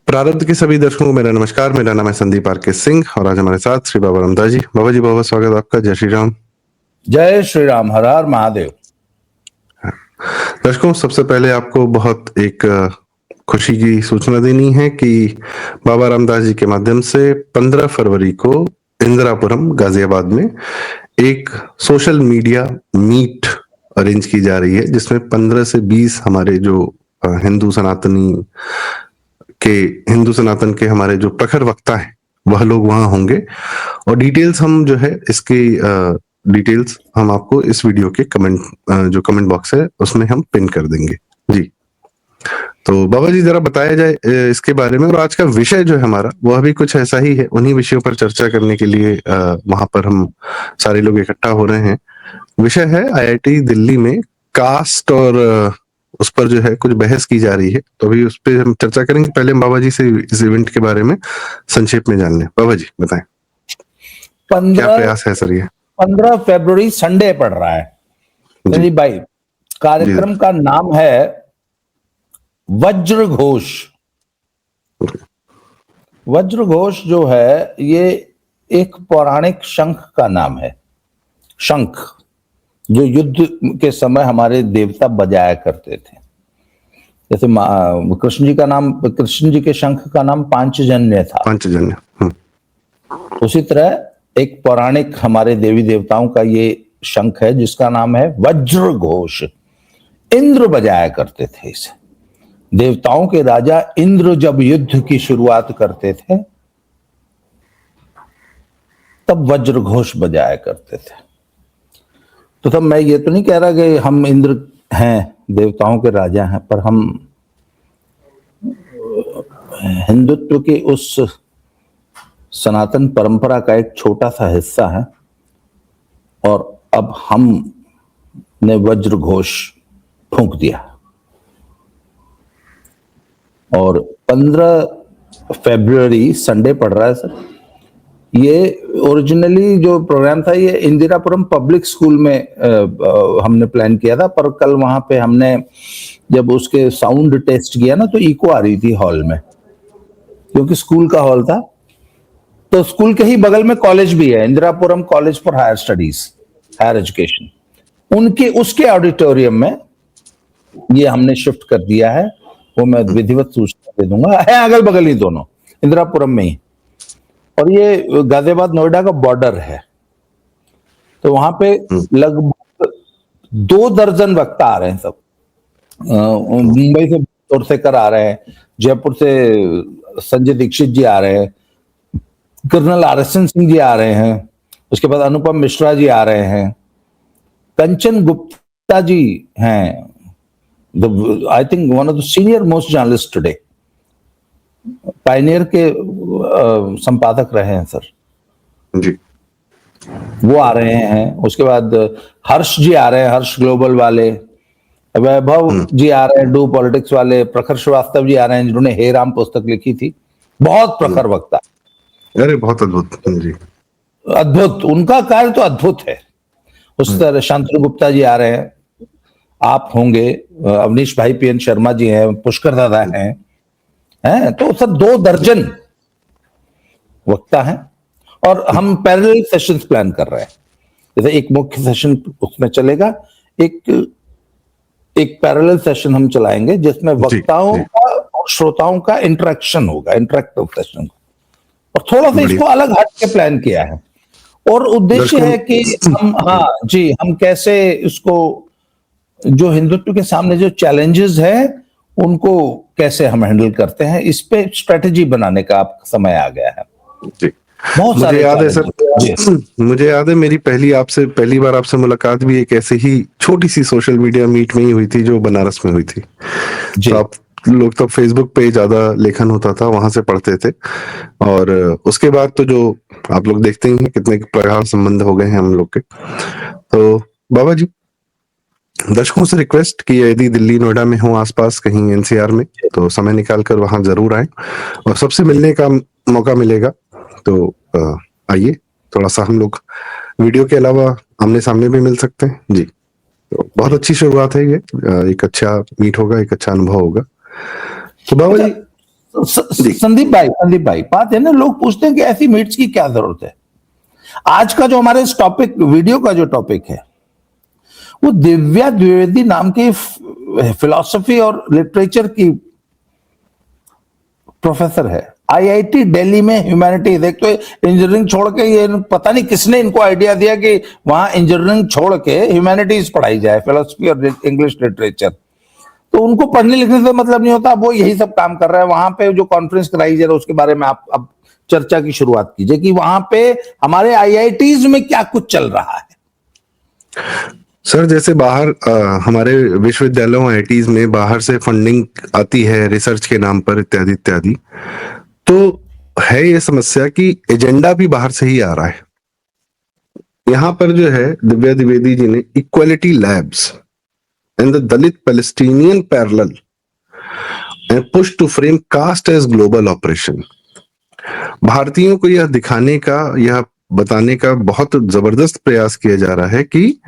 प्रारब्ध के सभी दर्शकों को मेरा नमस्कार। मेरा नाम है संदीप आर.के. सिंह और आज हमारे साथ श्री बाबा रामदास जी। बाबा जी, बहुत स्वागत आपका। जय श्री राम। जय श्री राम। हर हर महादेव। दर्शकों, सबसे पहले आपको बहुत एक खुशी की सूचना देनी है कि बाबा रामदास जी के माध्यम से 15 फरवरी को इंदिरापुरम गाजियाबाद में एक सोशल मीडिया मीट अरेंज की जा रही है, जिसमें 15 से 20 हमारे जो हिंदू सनातन के हमारे जो प्रखर वक्ता हैं वह लोग वहां होंगे। और डिटेल्स हम जो है इसकी डिटेल्स हम आपको इस वीडियो के जो कमेंट बॉक्स है उसमें हम पिन कर देंगे जी। तो बाबा जी, जरा बताया जाए इसके बारे में। और आज का विषय जो है हमारा वह भी कुछ ऐसा ही है, उन्हीं विषयों पर चर्चा करने के लिए वहां पर हम सारे लोग इकट्ठा हो रहे हैं। विषय है आईआईटी दिल्ली में कास्ट, और उस पर जो है कुछ बहस की जा रही है, तो अभी उस पर हम चर्चा करेंगे। पहले हम बाबा जी से इस इवेंट के बारे में संक्षेप में जान लें। बाबा जी बताएं, क्या प्रयास है सर? ये 15 फरवरी संडे पड़ रहा है जी भाई। कार्यक्रम का नाम है वज्र घोष। वज्र घोष जो है ये एक पौराणिक शंख का नाम है। शंख जो युद्ध के समय हमारे देवता बजाया करते थे। जैसे कृष्ण जी के शंख का नाम पांचजन्य था। पांचजन्य। उसी तरह एक पौराणिक हमारे देवी देवताओं का ये शंख है जिसका नाम है वज्र घोष। इंद्र बजाया करते थे इसे। देवताओं के राजा इंद्र जब युद्ध की शुरुआत करते थे तब वज्र घोष बजाया करते थे। तो तब मैं ये तो नहीं कह रहा कि हम इंद्र हैं, देवताओं के राजा हैं, पर हम हिंदुत्व के उस सनातन परंपरा का एक छोटा सा हिस्सा है। और अब हमने वज्र घोष फूंक दिया। और 15 फरवरी संडे पड़ रहा है सर। ये ओरिजिनली जो प्रोग्राम था ये इंदिरापुरम पब्लिक स्कूल में हमने प्लान किया था, पर कल वहां पे हमने जब उसके साउंड टेस्ट किया ना तो इको आ रही थी हॉल में, क्योंकि स्कूल का हॉल था। तो स्कूल के ही बगल में कॉलेज भी है, Indirapuram college for higher studies, higher education. उसके ऑडिटोरियम में ये हमने शिफ्ट कर दिया है। वो मैं विधिवत सूचना दे दूंगा। है अगल बगल ही दोनों, इंदिरापुरम में ही। और ये गाजियाबाद नोएडा का बॉर्डर है। तो वहां पे लगभग 2 दर्जन वक्ता आ रहे हैं सब। मुंबई से तोरसेकर आ रहे हैं, जयपुर से संजय दीक्षित जी आ रहे हैं, कर्नल आरएसएन सिंह जी आ रहे हैं, उसके बाद अनुपम मिश्रा जी आ रहे हैं, कंचन गुप्ता जी हैं, I think one of the senior most journalist today, Pioneer के संपादक रहे हैं सर जी। वो आ रहे हैं। उसके बाद हर्ष जी आ रहे हैं, हर्ष ग्लोबल वाले, वैभव जी आ रहे हैं, डू पॉलिटिक्स वाले, प्रखर श्रीवास्तव जी आ रहे हैं जिन्होंने हे राम पुस्तक लिखी थी। बहुत प्रखर वक्ता। अरे बहुत अद्भुत जी, अद्भुत। उनका कार्य तो अद्भुत है। उस तरह शांतनु गुप्ता जी आ रहे हैं, आप होंगे, अवनीश भाई पीएन शर्मा जी हैं, पुष्कर दादा हैं, तो सब 2 दर्जन वक्ता हैं। और हम पैरेलल सेशंस प्लान कर रहे हैं। जैसे एक मुख्य सेशन उसमें चलेगा, एक पैरेलल सेशन हम चलाएंगे जिसमें वक्ताओं का और श्रोताओं का इंटरेक्शन होगा, इंटरेक्टिव सेशन। और थोड़ा सा इसको अलग हट के प्लान किया है। और उद्देश्य है कि हम कैसे इसको, जो हिंदुत्व के सामने जो चैलेंजेस हैं उनको कैसे हम हैंडल करते हैं, इस पे स्ट्रेटेजी बनाने का अब समय आ गया है जी। मुझे याद है सर, मुझे याद है मेरी पहली बार आपसे मुलाकात भी एक ऐसे ही छोटी सी सोशल मीडिया मीट में ही हुई थी जो बनारस में हुई थी। तो आप लोग तो फेसबुक पे ज्यादा लेखन होता था, वहां से पढ़ते थे। और उसके बाद तो जो आप लोग देखते ही हैं कितने प्रगाढ़ संबंध हो गए हैं हम लोग के। तो बाबा जी, दर्शकों से रिक्वेस्ट कि यदि दिल्ली नोएडा में हो, आसपास कहीं एनसीआर में, तो समय निकाल कर वहां जरूर आए और सबसे मिलने का मौका मिलेगा। तो आइए, थोड़ा सा हम लोग वीडियो के अलावा आमने सामने भी मिल सकते हैं जी। तो बहुत अच्छी शुरुआत है ये, एक अच्छा मीट होगा, एक अच्छा अनुभव होगा। तो बाबा जी संदीप भाई बात है ना, लोग पूछते हैं कि ऐसी मीट्स की क्या जरूरत है। आज का जो हमारे इस टॉपिक वीडियो का जो टॉपिक है वो दिव्या द्विवेदी नाम की फिलॉसफी और लिटरेचर की प्रोफेसर है, आईआईटी दिल्ली में ह्यूमैनिटीज। एक तो इंजीनियरिंग छोड़ के, ये पता नहीं किसने इनको आइडिया दिया कि वहां इंजीनियरिंग छोड़ के ह्यूमैनिटीज पढ़ाई जाए, फिलॉसफी और इंग्लिश लिटरेचर। तो उनको पढ़ने लिखने से मतलब नहीं होता, वो यही सब काम कर रहे हैं। वहां पे जो कॉन्फ्रेंस कराई जा रहा है उसके बारे में आप अब चर्चा की शुरुआत कीजिए कि वहां पे हमारे आईआईटीज में क्या कुछ चल रहा है। सर, जैसे बाहर हमारे विश्वविद्यालयों आईआईटीज में बाहर से फंडिंग आती है रिसर्च के नाम पर इत्यादि इत्यादि, तो है ये समस्या कि एजेंडा भी बाहर से ही आ रहा है। यहाँ पर जो है दिव्या द्विवेदी जी ने equality labs and the Dalit Palestinian parallel and push to frame caste as global operation, भारतीयों को यह दिखाने का, यह बताने का बहुत जबरदस्त प्रयास किया जा रहा है कि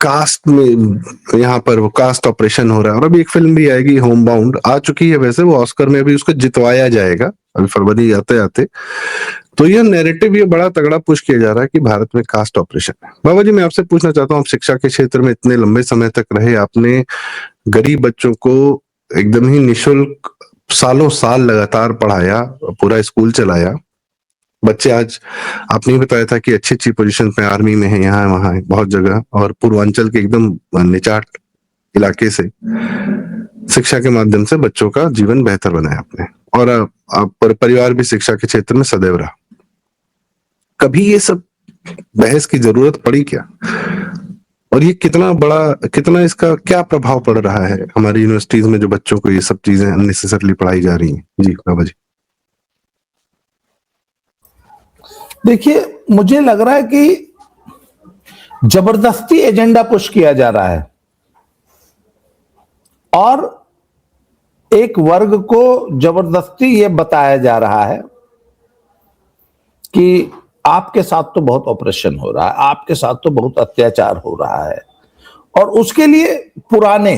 कास्ट में यहाँ पर वो कास्ट ऑपरेशन हो रहा है। और अभी एक फिल्म भी आएगी, होम बाउंड, आ चुकी है वैसे, वो ऑस्कर में भी उसको जितवाया जाएगा अभी फरवरी आते आते। तो यह नैरेटिव ये बड़ा तगड़ा पुश किया जा रहा है कि भारत में कास्ट ऑपरेशन है। बाबा जी, मैं आपसे पूछना चाहता हूँ, आप शिक्षा के क्षेत्र में इतने लंबे समय तक रहे, आपने गरीब बच्चों को एकदम ही निःशुल्क सालों साल लगातार पढ़ाया, पूरा स्कूल चलाया। बच्चे आज आपने बताया था कि अच्छी अच्छी पोजीशन पे आर्मी में है, यहाँ है वहां है, बहुत जगह, और पूर्वांचल के एकदम निचाट इलाके से शिक्षा के माध्यम से बच्चों का जीवन बेहतर बनाया आपने, और आप परिवार भी शिक्षा के क्षेत्र में सदैव रहा। कभी ये सब बहस की जरूरत पड़ी क्या? और ये कितना इसका क्या प्रभाव पड़ रहा है हमारी यूनिवर्सिटीज में, जो बच्चों को ये सब चीजें अननेसेसरली पढ़ाई जा रही हैं? जी बाबा जी। देखिए, मुझे लग रहा है कि जबरदस्ती एजेंडा पुश किया जा रहा है और एक वर्ग को जबरदस्ती ये बताया जा रहा है कि आपके साथ तो बहुत ऑपरेशन हो रहा है, आपके साथ तो बहुत अत्याचार हो रहा है। और उसके लिए पुराने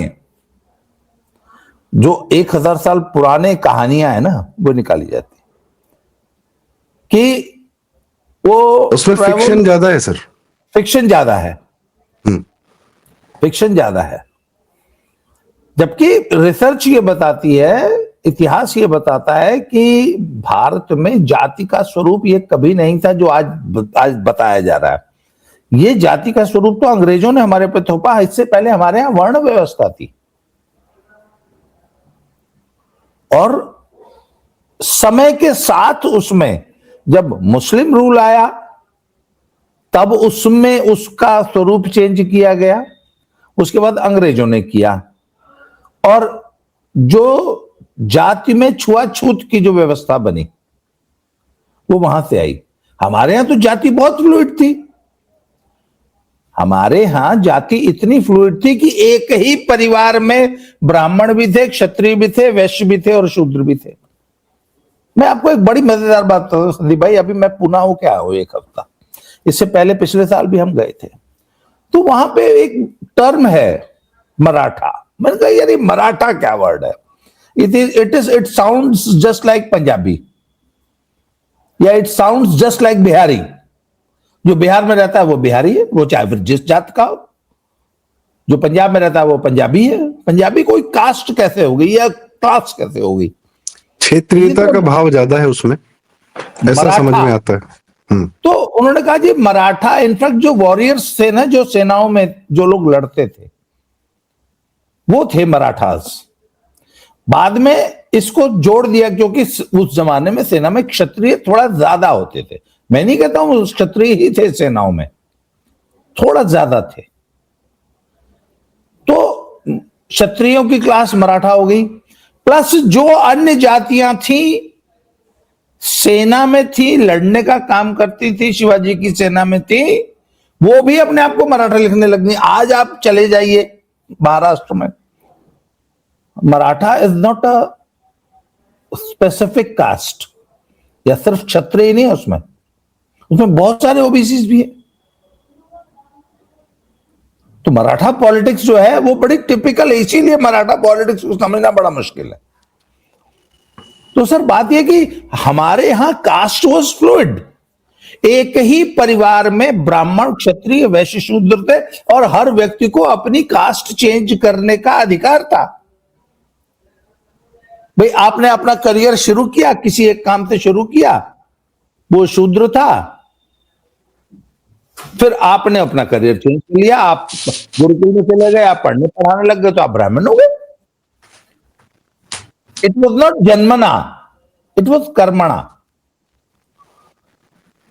जो 1000 साल पुराने कहानियां है ना, वो निकाली जाती कि वो उसमें फिक्शन ज्यादा है सर, फिक्शन ज्यादा है, फिक्शन ज्यादा है। जबकि रिसर्च ये बताती है, इतिहास ये बताता है कि भारत में जाति का स्वरूप ये कभी नहीं था जो आज बताया जा रहा है। ये जाति का स्वरूप तो अंग्रेजों ने हमारे पे थोपा, इससे पहले हमारे यहां वर्ण व्यवस्था थी। और समय के साथ उसमें जब मुस्लिम रूल आया तब उसमें उसका स्वरूप चेंज किया गया, उसके बाद अंग्रेजों ने किया, और जो जाति में छुआछूत की जो व्यवस्था बनी वो वहां से आई। हमारे यहां तो जाति बहुत फ्लूइड थी, हमारे यहां जाति इतनी फ्लूइड थी कि एक ही परिवार में ब्राह्मण भी थे, क्षत्रिय भी थे, वैश्य भी थे और शूद्र भी थे। मैं आपको एक बड़ी मजेदार बात बताता हूं संदीप भाई, अभी मैं पुणे होके आया हूं एक हफ्ता, इससे पहले पिछले साल भी हम गए थे। तो वहां पे एक टर्म है मराठा। मैंने कहा यार ये मराठा क्या वर्ड है? It sounds just like Punjabi, या it sounds just like Bihari. जो बिहार में रहता है वो बिहारी है, वो चाहे फिर जिस जात का हो। जो पंजाब में रहता है वो पंजाबी है। पंजाबी कोई कास्ट कैसे होगी या क्लास कैसे होगी? क्षेत्रीयता का भाव ज्यादा है उसमें, ऐसा समझ में आता है। तो उन्होंने कहा जी मराठा, इनफैक्ट जो वॉरियर्स थे ना, जो सेनाओं में जो लोग लड़ते थे वो थे मराठास। बाद में इसको जोड़ दिया क्योंकि उस जमाने में सेना में क्षत्रिय थोड़ा ज्यादा होते थे। मैं नहीं कहता हूं क्षत्रिय ही थे सेनाओं में, थोड़ा ज्यादा थे। तो क्षत्रियों की क्लास मराठा हो गई, प्लस जो अन्य जातियां थी सेना में थी, लड़ने का काम करती थी, शिवाजी की सेना में थी, वो भी अपने आप को मराठा लिखने लग गई। आज आप चले जाइए महाराष्ट्र में, Maratha is not a specific caste, या सिर्फ क्षत्रिय नहीं है उसमें बहुत सारे ओबीसी भी है। तो मराठा पॉलिटिक्स जो है वो बड़ी टिपिकल है, इसीलिए मराठा पॉलिटिक्स को समझना बड़ा मुश्किल है। तो सर बात यह कि हमारे यहां कास्ट वॉज फ्लूइड, एक ही परिवार में ब्राह्मण क्षत्रिय वैश्य शूद्र थे और हर व्यक्ति को अपनी कास्ट चेंज करने का अधिकार था। भाई आपने अपना करियर शुरू किया, किसी एक काम से शुरू किया, वो शूद्र था, फिर आपने अपना करियर चेंज कर लिया, आप गुरुकुल में चले गए, आप पढ़ने पढ़ाने लग गए, तो आप ब्राह्मण हो गए। इट वॉज नॉट जन्मना, इट वॉज कर्मणा।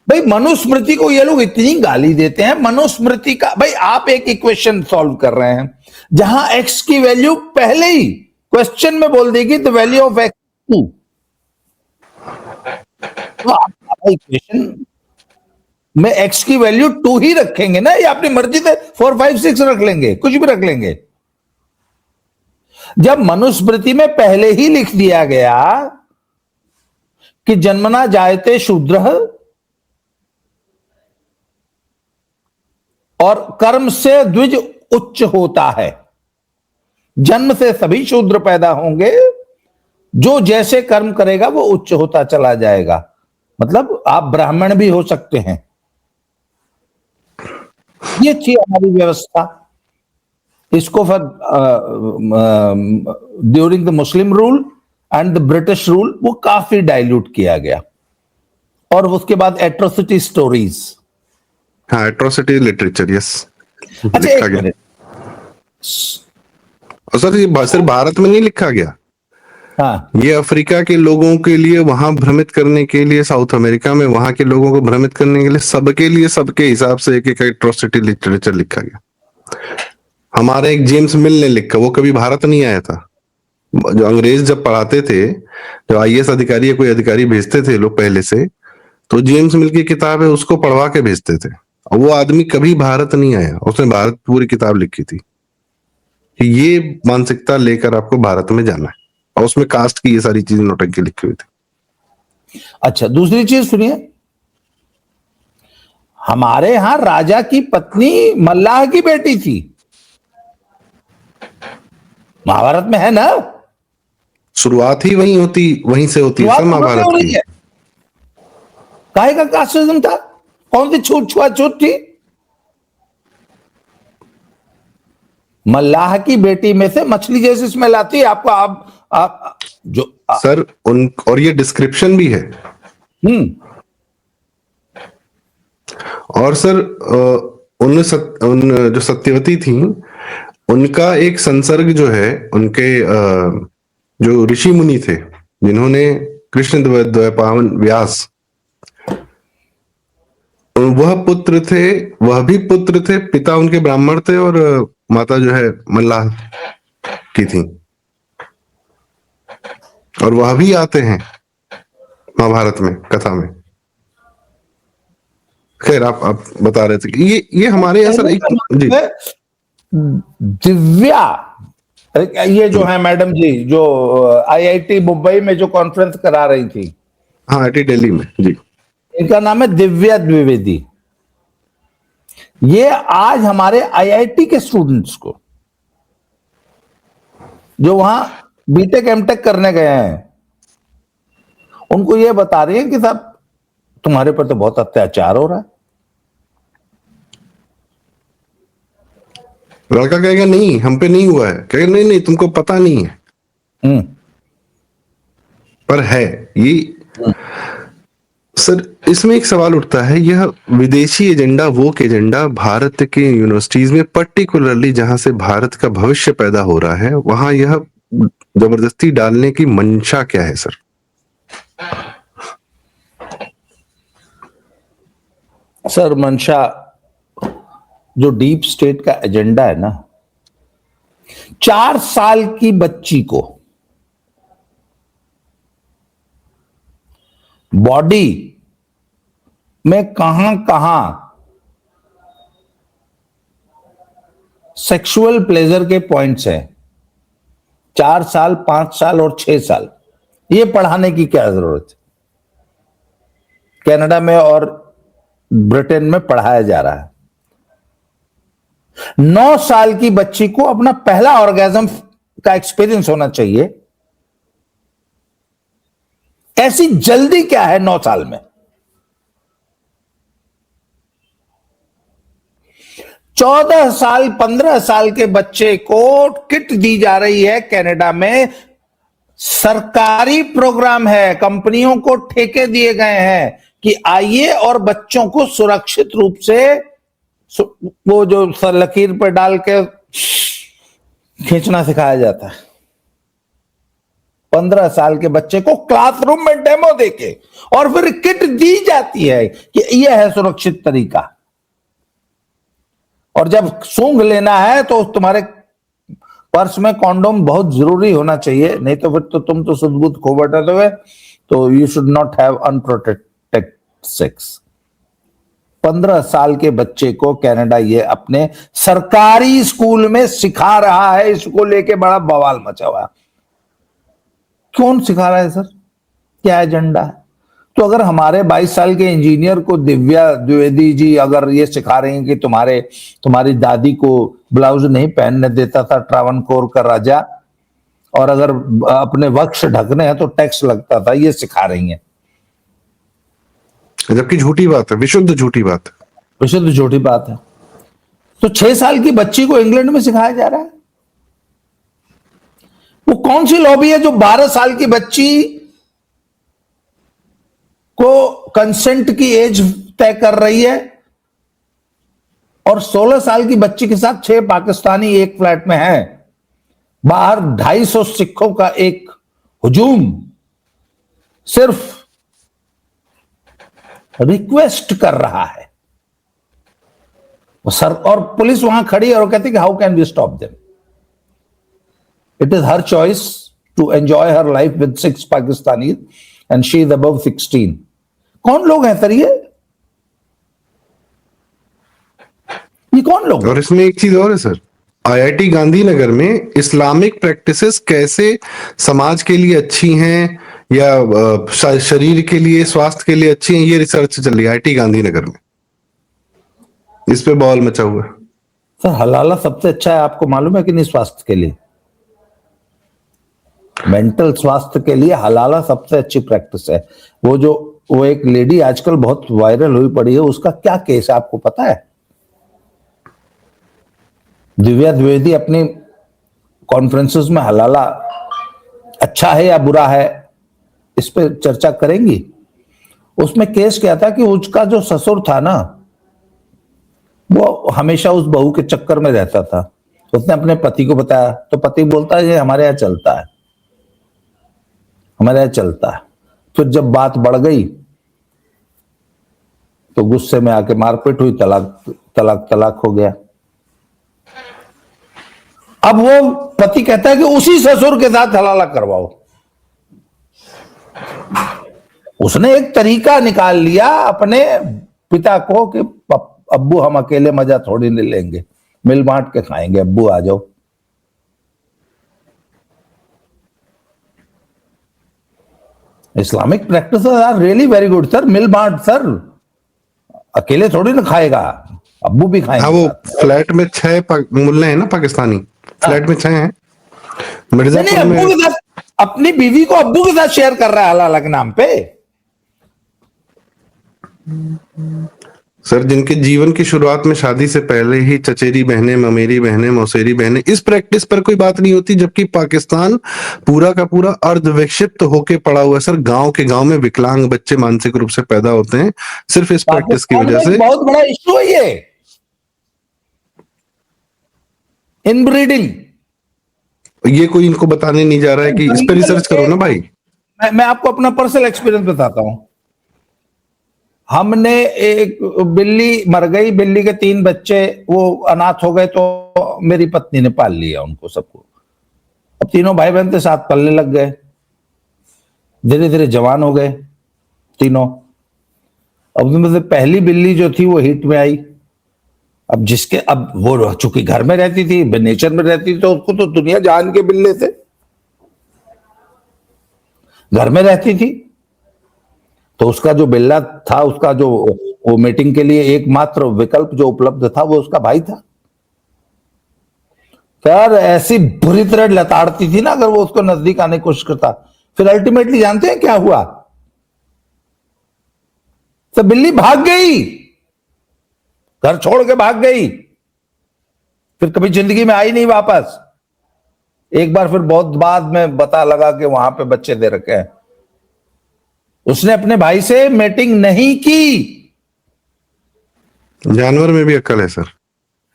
भाई मनुस्मृति को ये लोग इतनी गाली देते हैं। मनुस्मृति का भाई आप एक इक्वेशन सॉल्व कर रहे हैं जहां एक्स की वैल्यू पहले ही क्वेश्चन में बोल देगी द वैल्यू ऑफ एक्स 2, तो आप इक्वेशन में एक्स की वैल्यू 2 ही रखेंगे ना, या अपनी मर्जी से 4 5 6 रख लेंगे, कुछ भी रख लेंगे। जब मनुस्मृति में पहले ही लिख दिया गया कि जन्मना जायते शूद्रः और कर्म से द्विज उच्च होता है, जन्म से सभी शूद्र पैदा होंगे, जो जैसे कर्म करेगा वो उच्च होता चला जाएगा। मतलब आप ब्राह्मण भी हो सकते हैं। ये थी हमारी व्यवस्था। इसको फिर during the Muslim rule and the British rule वो काफी डाइल्यूट किया गया, और उसके बाद एट्रोसिटी स्टोरीज। हाँ, एट्रोसिटी लिटरेचर, यस, अच्छा लिखा एक गया। मिनट, और सर ये सिर्फ भारत में नहीं लिखा गया, हाँ ये अफ्रीका के लोगों के लिए वहां भ्रमित करने के लिए, साउथ अमेरिका में वहां के लोगों को भ्रमित करने के लिए, सबके लिए सबके हिसाब से एक एक एट्रोसिटी लिटरेचर लिखा गया। हमारे एक जेम्स मिल ने लिखा, वो कभी भारत नहीं आया था। जो अंग्रेज जब पढ़ाते थे, जो आईएएस अधिकारी या कोई अधिकारी भेजते थे लोग पहले से, तो जेम्स मिल की किताब है उसको पढ़वा के भेजते थे। और वो आदमी कभी भारत नहीं आया, उसने भारत पूरी किताब लिखी थी कि ये मानसिकता लेकर आपको भारत में जाना है, और उसमें कास्ट की ये सारी चीजें नौटंकी लिखी हुई थी। अच्छा दूसरी चीज सुनिए, हमारे यहां राजा की पत्नी मल्लाह की बेटी थी, महाभारत में है ना, शुरुआत ही वहीं से होती है सर, महाभारत की। काहे का कास्टिज्म था, कौन सी छूत थी? मल्लाह की बेटी में से मछली जैसी स्मेल आती है आपको। आप जो सर और ये डिस्क्रिप्शन भी है। और सर उन जो सत्यवती थी, उनका एक संसर्ग जो है, उनके जो ऋषि मुनि थे जिन्होंने कृष्ण द्वैपायन व्यास, वह पुत्र थे, वह भी पुत्र थे, पिता उनके ब्राह्मण थे और माता जो है मल्लाह की थी, और वह भी आते हैं महाभारत में कथा में। खैर आप बता रहे थे कि ये हमारे यहाँ सर एक जी दिव्या, ये जो है मैडम जी जो आईआईटी मुंबई में जो कॉन्फ्रेंस करा रही थी, हाँ आईआईटी दिल्ली में जी, इनका नाम है दिव्या द्विवेदी। ये आज हमारे आईआईटी के स्टूडेंट्स को जो वहां बीटेक एमटेक करने गए हैं, उनको ये बता रही है कि साहब तुम्हारे पर तो बहुत अत्याचार हो रहा है। लड़का कहेगा नहीं हम पे नहीं हुआ है, कहेगा नहीं नहीं तुमको पता नहीं है, पर है ये। सर इसमें एक सवाल उठता है, यह विदेशी एजेंडा, वोक एजेंडा भारत के यूनिवर्सिटीज में पर्टिकुलरली जहां से भारत का भविष्य पैदा हो रहा है, वहां यह जबरदस्ती डालने की मंशा क्या है सर? सर मंशा जो डीप स्टेट का एजेंडा है ना, 4 साल की बच्ची को बॉडी में कहां कहां सेक्सुअल प्लेजर के पॉइंट्स हैं, 4 साल 5 साल और 6 साल, ये पढ़ाने की क्या जरूरत है? कनाडा में और ब्रिटेन में पढ़ाया जा रहा है। 9 साल की बच्ची को अपना पहला ऑर्गेज्म का एक्सपीरियंस होना चाहिए, ऐसी जल्दी क्या है 9 साल में? 14 साल 15 साल के बच्चे को किट दी जा रही है कनाडा में। सरकारी प्रोग्राम है, कंपनियों को ठेके दिए गए हैं कि आइए और बच्चों को सुरक्षित रूप से वो जो लकीर पर डाल के खींचना सिखाया जाता है। 15 साल के बच्चे को क्लासरूम में डेमो देके और फिर किट दी जाती है कि यह है सुरक्षित तरीका। और जब सूंघ लेना है तो तुम्हारे पर्स में कॉन्डोम बहुत जरूरी होना चाहिए, नहीं तो फिर तो तुम तो सुध-बुध खो बैठोगे। तो you should not have unprotected sex. 15 साल के बच्चे को कनाडा ये अपने सरकारी स्कूल में सिखा रहा है। इसको लेके बड़ा बवाल मचा हुआ। कौन सिखा रहा है सर? क्या एजेंडा है? तो अगर हमारे 22 साल के इंजीनियर को दिव्या द्विवेदी जी अगर ये सिखा रही हैं कि तुम्हारी दादी को ब्लाउज नहीं पहनने देता था ट्रावनकोर का राजा, और अगर अपने वक्ष ढकने हैं तो टैक्स लगता था, ये सिखा रही हैं, जबकि झूठी बात है, विशुद्ध झूठी बात है, विशुद्ध झूठी बात है। तो 6 साल की बच्ची को इंग्लैंड में सिखाया जा रहा है। वो कौन सी लॉबी है जो 12 साल की बच्ची को कंसेंट की एज तय कर रही है और 16 साल की बच्ची के साथ 6 पाकिस्तानी एक फ्लैट में हैं? बाहर 250 सिखों का एक हुजूम सिर्फ रिक्वेस्ट कर रहा है सर, और पुलिस वहां खड़ी है और कहती है कि how can we stop them? It is her choice to enjoy her life with 6 Pakistani and she is above 16। कौन लोग हैं सर ये कौन लोग? और इसमें एक चीज और है सर, आईआईटी गांधीनगर में इस्लामिक प्रैक्टिसेस कैसे समाज के लिए अच्छी हैं या शरीर के लिए, स्वास्थ्य के लिए अच्छी हैं, ये रिसर्च चल रही है आईआईटी गांधीनगर में। इस पे बॉल मचा हुआ है सर। हलाला सबसे अच्छा है, आपको मालूम है कि नहीं? स्वास्थ्य के लिए, मेंटल स्वास्थ्य के लिए हलाला सबसे अच्छी प्रैक्टिस है। वो एक लेडी आजकल बहुत वायरल हुई पड़ी है, उसका क्या केस है आपको पता है? दिव्या द्विवेदी अपनी कॉन्फ्रेंसेस में हलाला अच्छा है या बुरा है इस पे चर्चा करेंगी। उसमें केस क्या था कि उसका जो ससुर था ना, वो हमेशा उस बहू के चक्कर में रहता था। उसने अपने पति को बताया तो पति बोलता है ये हमारे यहाँ चलता है, हमारे यहाँ चलता है। फिर जब बात बढ़ गई तो गुस्से में आके मारपीट हुई, तलाक हो गया। अब वो पति कहता है कि उसी ससुर के साथ हलाला करवाओ। उसने एक तरीका निकाल लिया अपने पिता को कि अब्बू हम अकेले मजा थोड़ी नहीं लेंगे, मिल बांट के खाएंगे, अब्बू आ जाओ। Islamic practices are really very good sir. मिल बांट सर, अकेले थोड़ी ना खाएगा, अब्बू भी खाएंगे। हाँ, वो फ्लैट में 6 मुल्ले हैं ना पाकिस्तानी, फ्लैट में 6 हैं। मिर्जापुर में अब्बू के साथ अपनी बीवी को अब्बू के साथ शेयर कर रहा है हलाला के नाम पे। सर, जिनके जीवन की शुरुआत में शादी से पहले ही चचेरी बहनें, ममेरी बहनें, मौसेरी बहनें, इस प्रैक्टिस पर कोई बात नहीं होती, जबकि पाकिस्तान पूरा का पूरा अर्धविक्षिप्त होके पड़ा हुआ है सर। गांव के गांव में विकलांग बच्चे मानसिक रूप से पैदा होते हैं सिर्फ इस प्रैक्टिस की वजह से। बहुत बड़ा इश्यू है ये इनब्रीडिंग। ये कोई इनको बताने नहीं जा रहा है कि इस पर रिसर्च करो ना भाई। मैं आपको अपना पर्सनल एक्सपीरियंस बताता हूं। हमने एक बिल्ली मर गई, बिल्ली के 3 बच्चे वो अनाथ हो गए, तो मेरी पत्नी ने पाल लिया उनको सबको। अब तीनों भाई बहन के साथ पलने लग गए, धीरे धीरे जवान हो गए तीनों। अब उनमें से पहली बिल्ली जो थी वो हिट में आई। अब वो चूंकि घर में रहती थी, नेचर में रहती थी, तो उसको तो दुनिया जान के बिल्ले थे, घर में रहती थी। तो उसका जो बिल्ला था, उसका जो वो मीटिंग के लिए एकमात्र विकल्प जो उपलब्ध था वो उसका भाई था। सर ऐसी बुरी तरह लताड़ती थी ना अगर वो उसको नजदीक आने की कोशिश करता। फिर अल्टीमेटली जानते हैं क्या हुआ? तो बिल्ली भाग गई, घर छोड़ के भाग गई, फिर कभी जिंदगी में आई नहीं वापस। एक बार फिर बहुत बाद में पता लगा कि वहां पे बच्चे दे रखे हैं। उसने अपने भाई से मेटिंग नहीं की। जानवर में भी अक्ल है सर।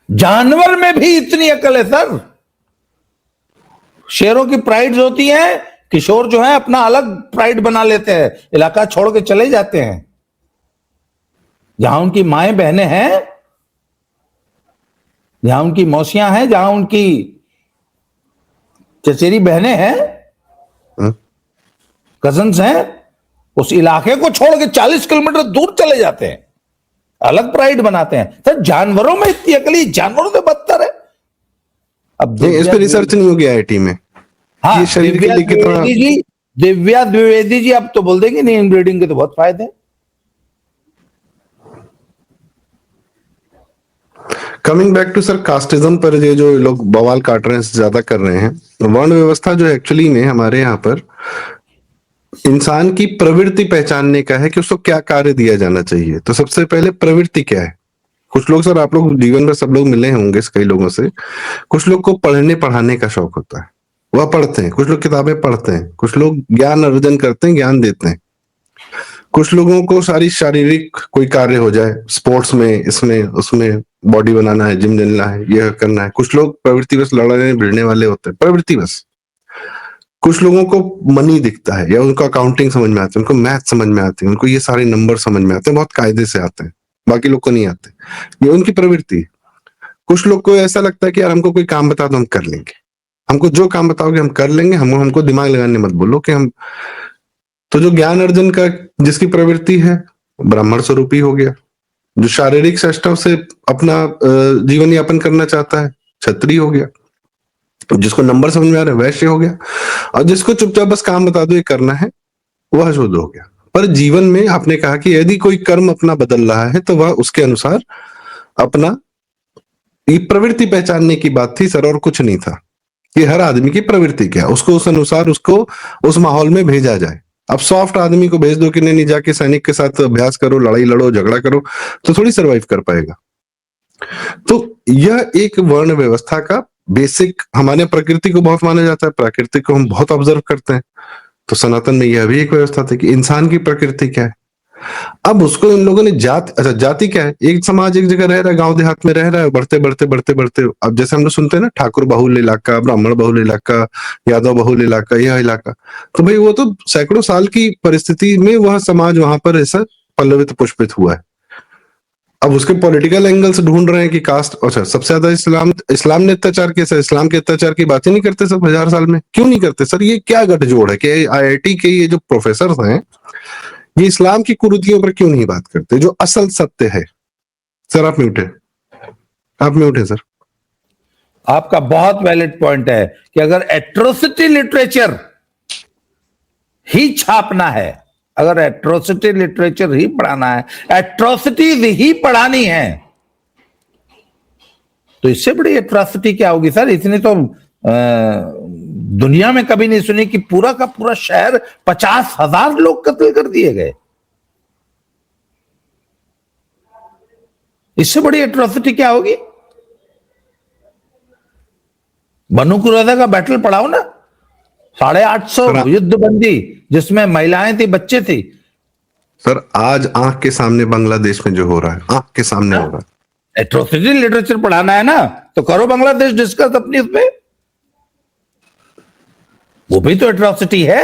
जानवर में भी इतनी अकल है सर। शेरों की प्राइड्स होती हैं, किशोर जो है अपना अलग प्राइड बना लेते हैं, इलाका छोड़ के चले जाते हैं। जहां उनकी माएं बहनें हैं, जहां उनकी मौसियां हैं, जहां उनकी चचेरी बहनें हैं, कजन्स हैं, उस इलाके को छोड़ के 40 किलोमीटर दूर चले जाते हैं, अलग प्राइड बनाते हैं। तो जानवरों में इतनी अकली, जानवरों से बदतर है। अब इस पे रिसर्च नहीं होगी आईआईटी में। हाँ, ये शरीर के लिए कितना। दिव्या द्विवेदी जी अब तो बोल देंगे नहीं, इनब्रीडिंग के तो बहुत फायदे हैं। Coming back to sir casteism पर ये जो लोग बवाल काट रहे हैं, ज्यादा कर रहे हैं, वर्ण व्यवस्था जो एक्चुअली में हमारे यहाँ पर इंसान की प्रवृत्ति पहचानने का है कि उसको क्या कार्य दिया जाना चाहिए। तो सबसे पहले प्रवृत्ति क्या है। कुछ लोग सर, आप लोग जीवन में सब लोग मिले होंगे कई लोगों से, कुछ लोग को पढ़ने पढ़ाने का शौक होता है, वह पढ़ते हैं। कुछ लोग किताबें पढ़ते हैं, कुछ लोग ज्ञान अर्जन करते हैं, ज्ञान देते हैं। कुछ लोगों को सारी शारीरिक कोई कार्य हो जाए, स्पोर्ट्स में, इसमें उसमें, बॉडी बनाना है, जिम जाना है, यह करना है। कुछ लोग प्रवृत्ति बस लड़ने भिड़ने वाले होते हैं, प्रवृत्ति बस। कुछ लोगों को मनी दिखता है, या उनको अकाउंटिंग समझ में आती है, उनको मैथ समझ में आती है, उनको ये सारे नंबर समझ में आते हैं, बहुत कायदे से आते हैं, बाकी लोग को नहीं आते। ये उनकी प्रवृत्ति। कुछ लोग को ऐसा लगता है कि यार हमको कोई काम बता दो, हम कर लेंगे, हमको जो काम बताओगे हम कर लेंगे, हमको दिमाग लगाने मत बोलो कि हम। तो जो ज्ञान अर्जन का जिसकी प्रवृत्ति है, ब्राह्मण स्वरूपी हो गया। जो शारीरिक सष्टव से अपना जीवन यापन करना चाहता है, क्षत्रिय हो गया। जिसको नंबर समझ में आ रहा है, वैश्य हो गया। और जिसको चुपचाप बस काम बता दो ये करना है, वह शूद्र हो गया। पर जीवन में आपने कहा कि यदि कोई कर्म अपना बदल रहा है तो वह उसके अनुसार अपना, ये प्रवृत्ति पहचानने की बात थी सर, और कुछ नहीं था। कि हर आदमी की प्रवृत्ति क्या, उसको उस अनुसार उसको उस माहौल में भेजा जाए। अब सॉफ्ट आदमी को भेज दो कि नहीं जाके सैनिक के साथ अभ्यास करो, लड़ाई लड़ो, झगड़ा करो, तो थोड़ी सरवाइव कर पाएगा। तो यह एक वर्ण व्यवस्था का बेसिक, हमारे प्रकृति को बहुत माना जाता है, प्रकृति को हम बहुत ऑब्जर्व करते हैं। तो सनातन में यह भी एक व्यवस्था थी कि इंसान की प्रकृति क्या है। अब उसको इन लोगों ने अच्छा जाति क्या है, एक समाज एक जगह रह रहा है, गांव देहात में रह रहा है, बढ़ते बढ़ते बढ़ते बढ़ते अब जैसे हम लोग सुनते हैं ना, ठाकुर बहुल इलाका, ब्राह्मण बहुल इलाका, यादव बहुल इलाका, यह इलाका। तो भाई वो तो सैकड़ों साल की परिस्थिति में वह समाज वहां पर ऐसा पल्लवित पुष्पित हुआ है। अब उसके पॉलिटिकल एंगल्स ढूंढ रहे हैं कि कास्ट। अच्छा, सबसे ज्यादा इस्लाम ने अत्याचार किया सर, इस्लाम के अत्याचार की बातें नहीं करते सब 1000 साल में, क्यों नहीं करते सर? ये क्या गठजोड़ है कि आईआईटी के ये जो प्रोफेसर हैं, ये इस्लाम की कुरीतियों पर क्यों नहीं बात करते, जो असल सत्य है? सर आप म्यूट है, आप म्यूट है सर। आपका बहुत वैलिड पॉइंट है कि अगर एट्रोसिटी लिटरेचर ही छापना है, अगर एट्रोसिटी लिटरेचर ही पढ़ाना है, एट्रोसिटीज ही पढ़ानी है, तो इससे बड़ी एट्रोसिटी क्या होगी सर? इतनी तो दुनिया में कभी नहीं सुनी कि पूरा का पूरा शहर 50,000 लोग कत्ल कर दिए गए। इससे बड़ी एट्रोसिटी क्या होगी? बनु कुरैजा का बैटल पढ़ाओ ना, 850 युद्धबंदी, जिसमें महिलाएं थी, बच्चे थे। सर आज आंख के सामने बांग्लादेश में जो हो रहा है, आंख के सामने हो रहा है। एट्रोसिटी लिटरेचर पढ़ाना है ना, तो करो बांग्लादेश डिस्कस अपनी, उसमें वो भी तो एट्रोसिटी है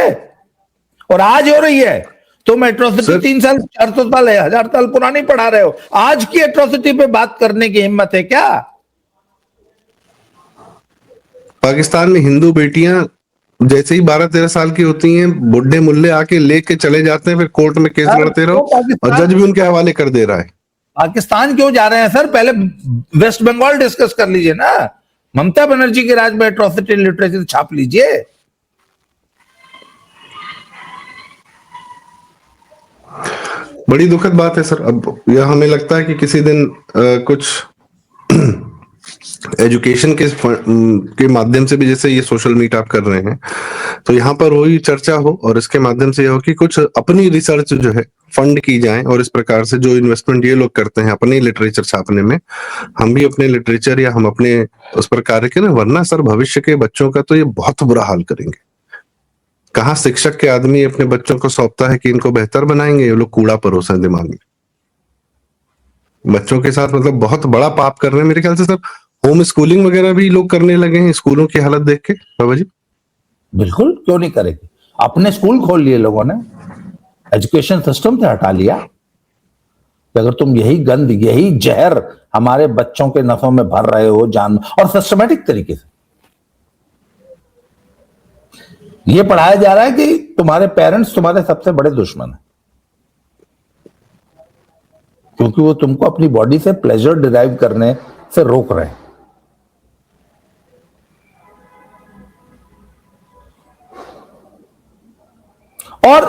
और आज हो रही है। तुम एट्रोसिटी 3 साल 400 साल है, 1000 साल पुरानी पढ़ा रहे हो, आज की एट्रोसिटी पे बात करने की हिम्मत है क्या? पाकिस्तान में हिंदू बेटियां जैसे ही 12-13 साल की होती हैं, बुढ़े मुल्ले आके लेके चले जाते हैं, फिर कोर्ट में केस लड़ते रहो और जज भी उनके हवाले कर दे रहा है। पाकिस्तान क्यों जा रहे हैं सर? पहले वेस्ट बंगाल डिस्कस कर लीजिए ना, ममता बनर्जी के राज में एट्रोसिटी लिटरेचर छाप लीजिए। बड़ी दुखद बात है सर। अब यह हमें लगता है कि किसी दिन कुछ एजुकेशन के माध्यम से भी, जैसे ये सोशल मीट आप कर रहे हैं, तो यहाँ पर वही चर्चा हो और इसके माध्यम से ये हो कि कुछ अपनी रिसर्च जो है फंड की जाए, और इस प्रकार से जो इन्वेस्टमेंट ये लोग करते हैं अपने लिटरेचर छापने में, हम भी अपने लिटरेचर या हम अपने उस पर कार्य करें। वरना सर भविष्य के बच्चों का तो ये बहुत बुरा हाल करेंगे। कहाँ शिक्षक के आदमी अपने बच्चों को सौंपता है कि इनको बेहतर बनाएंगे, ये लोग कूड़ा परोसा दिमाग में। बच्चों के साथ मतलब बहुत बड़ा पाप कर रहे हैं मेरे ख्याल से सर। होम स्कूलिंग वगैरह भी लोग करने लगे हैं स्कूलों की हालत देख के, बाबा जी। बिल्कुल, क्यों नहीं करेगी। अपने स्कूल खोल लिए लोगों ने, एजुकेशन सिस्टम से हटा लिया कि अगर तुम यही गंद, यही जहर हमारे बच्चों के नसों में भर रहे हो जान, और सिस्टमेटिक तरीके से ये पढ़ाया जा रहा है कि तुम्हारे पेरेंट्स तुम्हारे सबसे बड़े दुश्मन हैं, क्योंकि वो तुमको अपनी बॉडी से प्लेजर डिराइव करने से रोक रहे हैं। और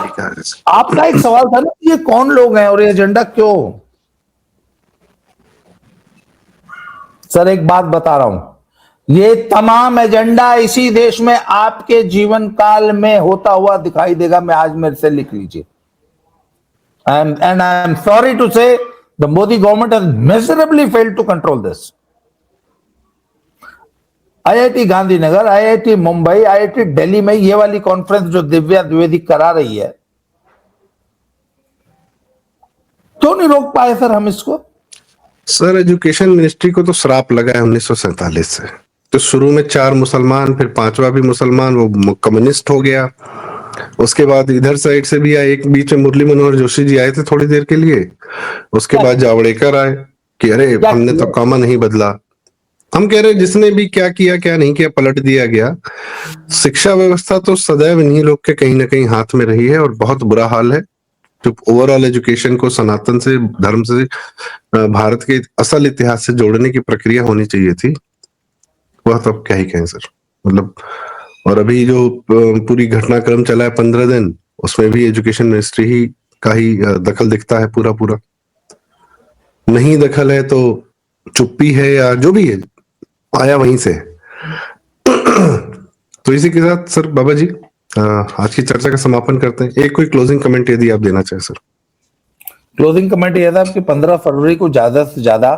आपका एक सवाल था ना, ये कौन लोग हैं और ये एजेंडा क्यों? सर एक बात बता रहा हूं, ये तमाम एजेंडा इसी देश में आपके जीवन काल में होता हुआ दिखाई देगा। मैं आज मेरे से लिख लीजिए। And I am sorry to say the Modi government has miserably failed to control this. IIT Gandhinagar, IIT Mumbai, IIT Delhi में ये वाली कॉन्फ्रेंस जो दिव्या द्विवेदी करा रही है, क्यों नहीं रोक पाए सर हम इसको? सर एजुकेशन मिनिस्ट्री को तो श्राप लगा है 1947 से। तो शुरू में 4 मुसलमान, फिर 5वां भी मुसलमान, वो कम्युनिस्ट हो गया। उसके बाद इधर साइड से भी आए, एक बीच में मुरली मनोहर जोशी जी आए थे थोड़ी देर के लिए। उसके बाद जावड़ेकर आए कि अरे हमने तो कॉमा नहीं बदला। हम कह रहे जिसने भी क्या किया क्या नहीं किया पलट दिया गया। शिक्षा व्यवस्था तो सदैव इन्हीं लोग के कहीं ना कहीं हाथ में रही है और बहुत बुरा हाल है। जो ओवरऑल एजुकेशन को सनातन से, धर्म से, भारत के असल इतिहास से जोड़ने की प्रक्रिया होनी चाहिए थी, वह तो अब क्या ही कहें सर। मतलब और अभी जो पूरी घटनाक्रम चला है 15 दिन, उसमें भी एजुकेशन मिनिस्ट्री ही का ही दखल दिखता है पूरा पूरा। नहीं दखल है तो चुप्पी है या जो भी है, आया वहीं से। तो इसी के साथ सर बाबा जी आज की चर्चा का समापन करते हैं। एक कोई क्लोजिंग कमेंट यदि आप देना चाहें सर। क्लोजिंग कमेंट यह था कि 15 फरवरी को ज्यादा से ज्यादा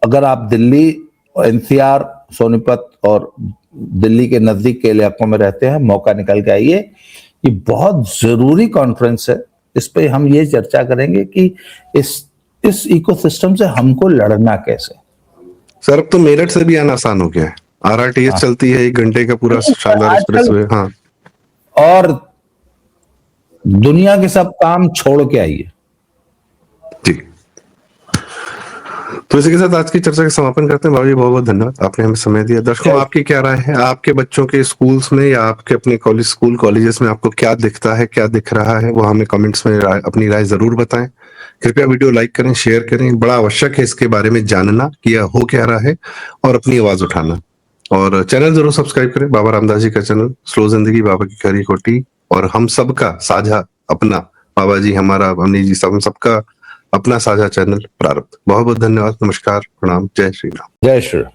अगर आप दिल्ली, एनसीआर, सोनीपत और दिल्ली के नजदीक के इलाकों में रहते हैं, मौका निकल के आइए। ये बहुत जरूरी कॉन्फ्रेंस है। इस पे हम ये चर्चा करेंगे कि इस इकोसिस्टम से हमको लड़ना कैसे। सर अब तो मेरठ से भी आना आसान हो गया है। आरआरटीएस चलती है 1 घंटे का पूरा शानदार एक्सप्रेसवे। हाँ, और दुनिया के सब काम छोड़ के आइए जी। तो इसी के साथ आज की चर्चा का समापन करते हैं। बाबा जी बहुत बहुत धन्यवाद, आपने हमें समय दिया। दर्शकों आपकी क्या राय है? आपके बच्चों के स्कूल्स में या आपके अपने कॉलेजेस में आपको क्या दिखता है, क्या दिख रहा है, वो हमें कमेंट्स में अपनी राय जरूर बताएं। कृपया वीडियो लाइक करें, शेयर करें। बड़ा आवश्यक है इसके बारे में जानना कि यह हो क्या रहा है और अपनी आवाज उठाना। और चैनल जरूर सब्सक्राइब करें, बाबा रामदास जी का चैनल स्लो जिंदगी, बाबा की खरी खोटी, और हम सबका साझा अपना, बाबा जी हमारा, अमनी जी, हम सबका अपना साझा चैनल प्रारब्ध। बहुत बहुत धन्यवाद, नमस्कार, प्रणाम, जय श्री राम। जय श्री राम।